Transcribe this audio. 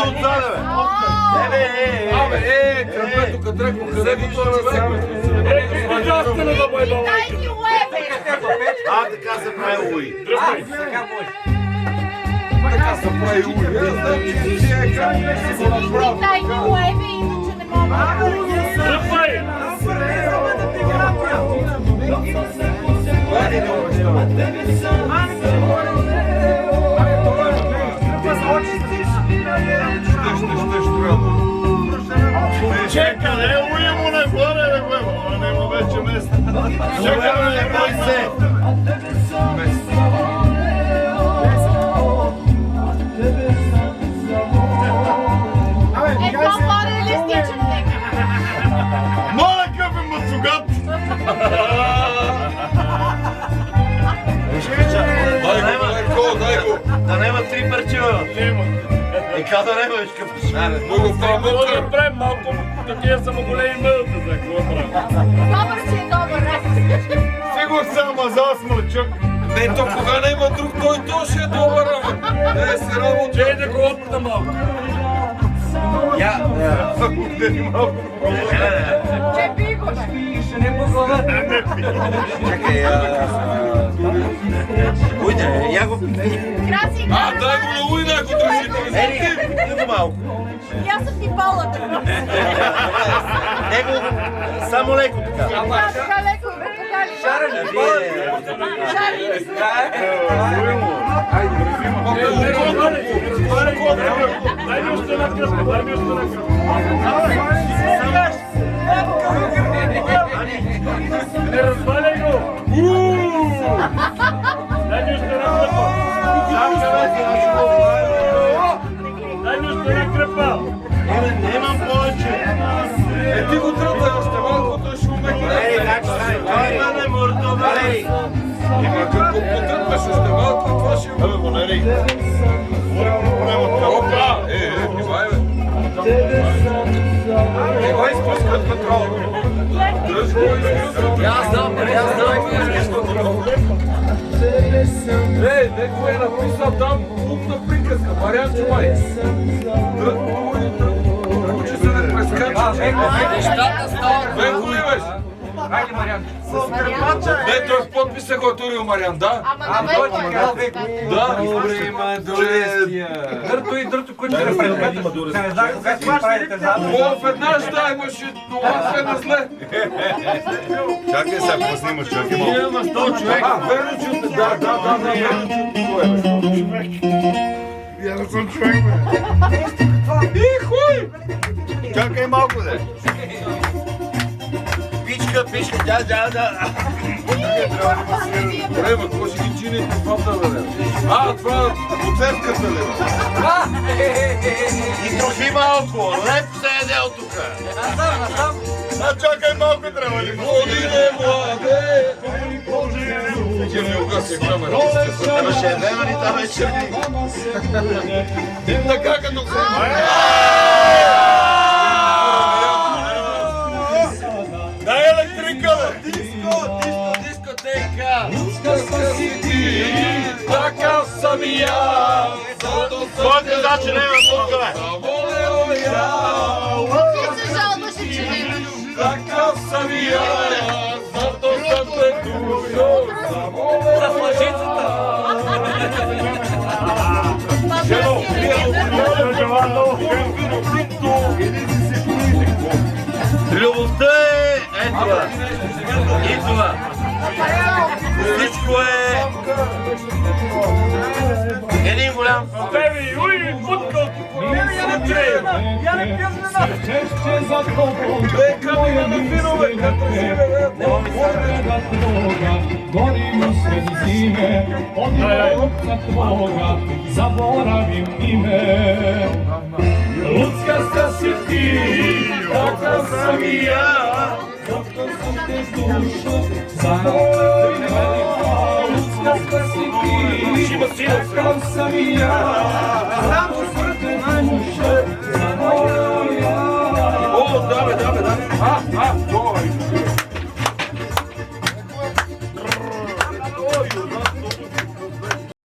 от зада, бе. Абе, кръпето, къде го това Така се прави уи. Така се прави уи. Тайни уеви, иначе не мога. Чека, не уимо нагоре, бе, бе, нема вече место. Чека, не бой се. Едно по-реалистичен нека. Моля, какъв е мацугат? Дай го. Да нема три парчива. Нема. Ка да нема, виж къв шаре. Мога да правим малко, такива само големи мълта, за какво правим? Добър си е добър. Сигур съм засмърчък. Не, то кога не има друг, той ще е добър, ама. Не, се работа. Чей да го опна малко. Закупнени малко. Чепи го, бе. Чакай, уйде, я го... Краси, Дай го на уйна, ако държите. Ери, го малко. и аз съм ти балата. Него, само леко така. Така леко, бе, така ли? Шари. Дай ми още една кръпка, дай ми още една кръпка. Не разваляй го! Дай ми още една кръпка. Дай ми още една кръпка. Нямам повече. Ти го тръпай още малко, той ще умеки. Това не мърда, бе. Има какво потърпаш още малко, това ще Абе, Валери. Опа! Бивай, бе. Не го изпускай от контрол. Дръж го изпускай. Аз знам, Некой е написал там глупна приказка. Мариан Чумай. Учи се да прескача. Нещата стават. Веко ли беше? Хайде, Мариан. Не, той в подписа го е турил Мариан, да? Ама на вече. Да. Дърто, който ще напред. Не знам кога ще правите заедно. О, веднъж да имаше това се на зле. Чакай сега, какво снимаш, чакай малко. Има 100 човек. Верно, че да, верно, че кой е. Я не съм човек, бе. Ихуй! Чакай малко, де. Пичка, да. Време, какво ще ги чини това да бе? Това оцепката ли? И трохи малко, леп се едел тука. Чакай малко, трябва ли? Године, младе! Ти ми угаси камера. Ама ще е дена ли там вечер? Ти така като се... Дай електрика, бе! Дискотека! Така съм и аз. Кой те значи не има тука, бе? Ти се жалваш, че не имаш. Така съм и аз. Зато съм те душо. За флажицата. Любовта е това. И това. Всичко е един голям Беби, уй, будка! Gorimo sred zime, od ljubca tvoga, zaboravim ime. Ludska si ti, takav sam i ja, zato sam te dušu zaboravila. Ludska si ti, takav sam i ja, zato sam te dušu zaboravila. O, dame.